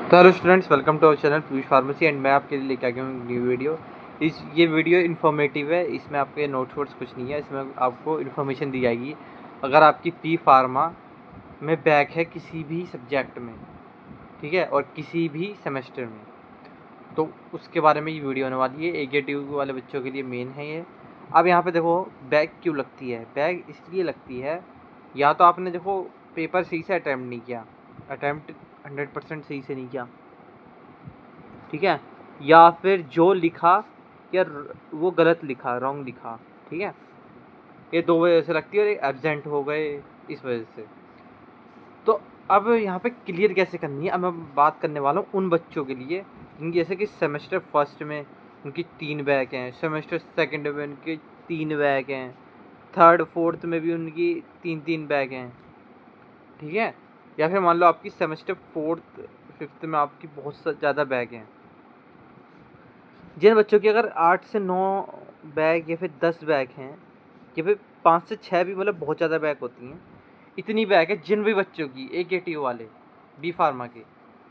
तो hello students, welcome to our channel Piyush pharmacy and मैं आपके लिए लेके आ गया हूँ न्यू वीडियो। ये वीडियो इन्फॉर्मेटिव है। इसमें आपके नोट्स वोट्स कुछ नहीं है। इसमें आपको इन्फॉर्मेशन दी जाएगी अगर आपकी पी फार्मा में बैक है किसी भी सब्जेक्ट में, ठीक है, और किसी भी सेमेस्टर में, तो उसके बारे में ये वीडियो होने वाली है। AGTU वाले बच्चों के लिए मेन है ये। अब यहाँ पे देखो बैक क्यों लगती है। बैक इसलिए लगती है, या तो आपने देखो पेपर सही से अटैम्प्ट नहीं किया, अटैम्प्ट 100% सही से नहीं किया, ठीक है, या फिर जो लिखा या वो गलत लिखा, रॉन्ग लिखा, ठीक है। ये दो वजह से लगती है, और एक एब्सेंट हो गए इस वजह से। तो अब यहाँ पे क्लियर कैसे करनी है, अब मैं बात करने वाला हूँ उन बच्चों के लिए जिनकी जैसे कि सेमेस्टर फर्स्ट में उनकी 3 बैक हैं, सेमेस्टर सेकंड में उनके 3 बैक हैं, थर्ड फोर्थ में भी उनकी 3-3 बैक हैं, ठीक है। या फिर मान लो आपकी सेमेस्टर फोर्थ फिफ्थ में आपकी बहुत ज़्यादा बैक हैं। जिन बच्चों की अगर 8 से 9 बैग या फिर 10 बैग हैं, या फिर 5 से 6 भी मतलब बहुत ज़्यादा बैग होती हैं, इतनी बैग है जिन भी बच्चों की AGTU वाले बी फार्मा के,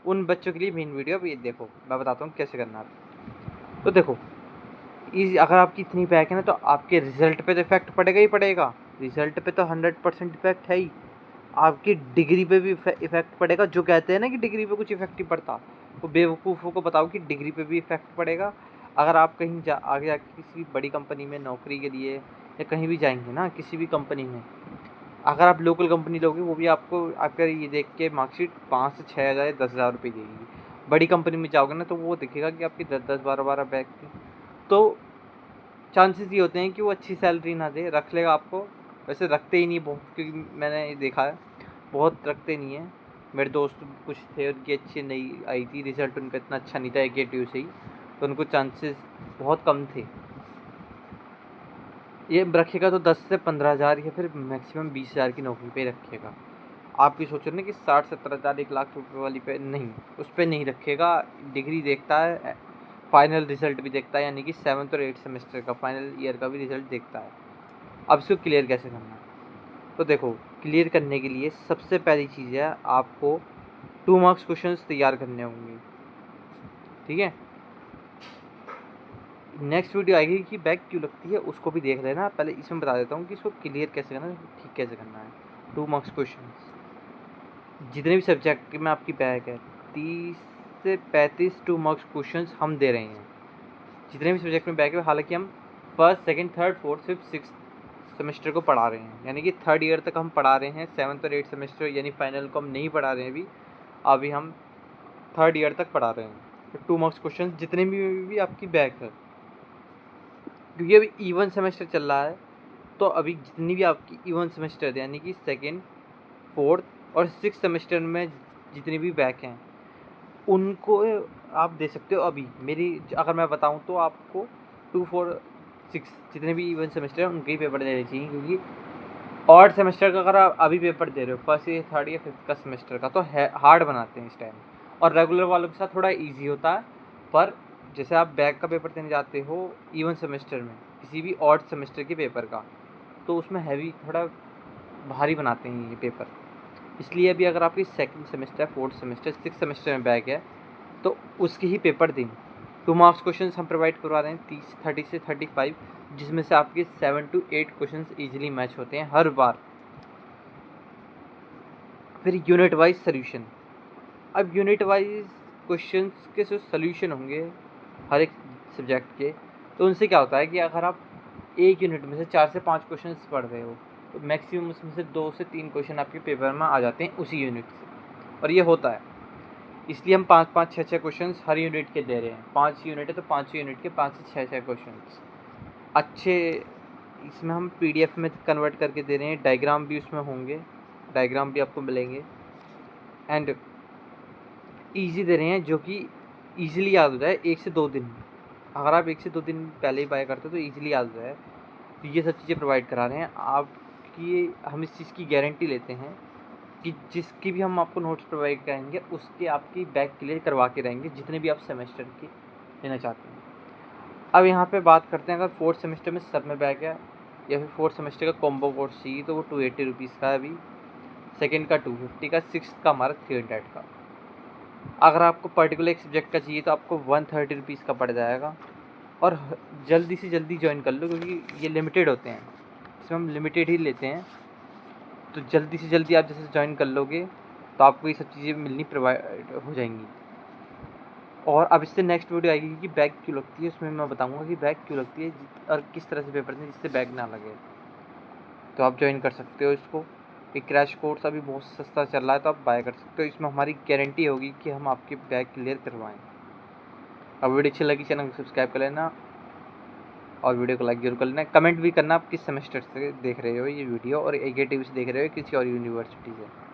उन बच्चों के लिए मेन वीडियो। अब ये देखो मैं बताता हूँ कैसे करना है। तो देखो अगर आपकी इतनी बैग है ना, तो आपके रिजल्ट पे तो इफेक्ट पड़ेगा ही पड़ेगा। रिजल्ट पे तो 100% इफेक्ट है ही। आपकी डिग्री पे भी इफेक्ट पड़ेगा। जो कहते हैं ना कि डिग्री पे कुछ इफेक्ट नहीं पड़ता, वो बेवकूफ़ों को बताओ कि डिग्री पे भी इफेक्ट पड़ेगा। अगर आप कहीं आगे जाके किसी बड़ी कंपनी में नौकरी के लिए या कहीं भी जाएंगे ना, किसी भी कंपनी में, अगर आप लोकल कंपनी लोगे, वो भी आपको आपका ये देख के मार्कशीट 5 से 6 हज़ार या 10 हज़ार रुपये देगी। बड़ी कंपनी में जाओगे ना, तो वो दिखेगा कि आपकी 10-10 12-12 बैग थी। तो चांसेस ये होते हैं कि वो अच्छी सैलरी ना दे, रख लेगा आपको। वैसे रखते ही नहीं बहुत, क्योंकि मैंने ये देखा है बहुत रखते नहीं हैं। मेरे दोस्त कुछ थे, उनकी अच्छी नहीं आई थी, रिजल्ट उनका इतना अच्छा नहीं था AGTU से ही, तो उनको चांसेस बहुत कम थे। ये रखेगा तो 10 से 15 हज़ार या फिर मैक्सिमम 20 हज़ार की नौकरी पे रखेगा। आप भी सोच रहे ना कि 60-70 हज़ार 1 लाख रुपये वाली पे, नहीं, उस पर नहीं रखेगा। डिग्री देखता है, फाइनल रिजल्ट भी देखता है, यानी कि 7th और 8th सेमेस्टर का फाइनल ईयर का भी रिजल्ट देखता है। अब इसको क्लियर कैसे करना है, तो देखो क्लियर करने के लिए सबसे पहली चीज़ है आपको 2 मार्क्स क्वेश्चंस तैयार करने होंगे, ठीक है। नेक्स्ट वीडियो आएगी कि बैक क्यों लगती है, उसको भी देख लेना। पहले इसमें बता देता हूँ कि इसको क्लियर कैसे करना है, ठीक कैसे करना है। 2 मार्क्स क्वेश्चन जितने भी सब्जेक्ट में आपकी बैक है, 30 से 35 2 मार्क्स क्वेश्चन हम दे रहे हैं जितने भी सब्जेक्ट में बैक है। हालांकि हम first second third fourth fifth six semester को पढ़ा रहे हैं, यानी कि थर्ड ईयर तक हम पढ़ा रहे हैं। 7th और 8th सेमेस्टर यानी फाइनल को हम नहीं पढ़ा रहे हैं अभी हम थर्ड ईयर तक पढ़ा रहे हैं। तो 2 मार्क्स क्वेश्चन जितने भी आपकी बैक है, क्योंकि अभी इवन सेमेस्टर चल रहा है, तो अभी जितनी भी आपकी इवन सेमेस्टर है, यानी कि सेकेंड फोर्थ और सिक्स सेमेस्टर में जितनी भी बैक हैं, उनको आप दे सकते हो। अभी मेरी अगर मैं बताऊं तो आपको 2 4 6 जितने भी इवन सेमेस्टर हैं उनके ही पेपर देने चाहिए, क्योंकि ऑड सेमेस्टर का अगर आप अभी पेपर दे रहे हो, फर्स्ट या थर्ड या फिफ्थ का सेमेस्टर का, तो हार्ड बनाते हैं इस टाइम, और रेगुलर वालों के साथ थोड़ा ईजी होता है। पर जैसे आप बैक का पेपर देने जाते हो इवन सेमेस्टर में, किसी भी ऑड सेमेस्टर के पेपर का, तो उसमें हैवी थोड़ा भारी बनाते हैं ये पेपर। इसलिए अभी अगर आपकी second semester, fourth semester, six semester में बैक है, तो उसके ही पेपर दें। 2 मार्क्स क्वेश्चन हम प्रोवाइड करवा रहे हैं 30 से 35, जिसमें से आपके 7 to 8 क्वेश्चन ईजिली मैच होते हैं हर बार। फिर यूनिट वाइज सोल्यूशन। अब यूनिट वाइज क्वेश्चंस के जो सोल्यूशन होंगे हर एक सब्जेक्ट के, तो उनसे क्या होता है कि अगर आप एक यूनिट में से 4 से 5 क्वेश्चन पढ़ रहे हो, तो मैक्सिमम उसमें से 2 से 3 क्वेश्चन आपके पेपर में आ जाते हैं उसी यूनिट से, और ये होता है। इसलिए हम 5-5 6-6 क्वेश्चन हर यूनिट के दे रहे हैं। 5 यूनिट है तो 5 यूनिट के 5 से 6-6 क्वेश्चन अच्छे। इसमें हम PDF में कन्वर्ट करके दे रहे हैं, डायग्राम भी उसमें होंगे, डायग्राम भी आपको मिलेंगे, एंड ईजी दे रहे हैं जो कि ईजिली याद हो जाए 1 से 2 दिन। अगर आप 1 से 2 दिन पहले ही बाय करते हो तो ईजिली याद हो जाए। तो ये सब चीज़ें प्रोवाइड करा रहे हैं आपकी। हम इस चीज़ की गारंटी लेते हैं कि जिसकी भी हम आपको नोट्स प्रोवाइड कराएंगे उसके आपकी बैक क्लियर करवा के रहेंगे, जितने भी आप सेमेस्टर की लेना चाहते हैं। अब यहाँ पे बात करते हैं, अगर फोर्थ सेमेस्टर में सब में बैक है, या फिर फोर्थ सेमेस्टर का कॉम्बो कोर्स चाहिए, तो वो 280 रुपीज़ का है अभी, सेकेंड का 250 का, सिक्स का हमारा 300 का। अगर आपको पर्टिकुलर एक सब्जेक्ट का चाहिए तो आपको 130 रुपीज़ का पड़ जाएगा। और जल्दी से जल्दी ज्वाइन कर लो, क्योंकि ये लिमिटेड होते हैं, इसमें हम लिमिटेड ही लेते हैं। तो जल्दी से जल्दी आप जैसे ज्वाइन कर लोगे तो आपको ये सब चीज़ें मिलनी प्रोवाइड हो जाएंगी। और अब इससे नेक्स्ट वीडियो आएगी कि बैग क्यों लगती है, उसमें मैं बताऊंगा कि बैग क्यों लगती है और किस तरह से पेपर दें जिससे बैग ना लगे। तो आप ज्वाइन कर सकते हो इसको। एक क्रैश कोर्स अभी बहुत सस्ता चल रहा है, तो आप बाय कर सकते हो। इसमें हमारी गारंटी होगी कि हम आपके बैग क्लियर करवाएं। अब वीडियो अच्छी लगी चैनल को सब्सक्राइब कर लेना और वीडियो को लाइक जरूर कर लेना। कमेंट भी करना आप किस सेमेस्टर से देख रहे हो ये वीडियो, और AKTV से देख रहे हो किसी और यूनिवर्सिटी से।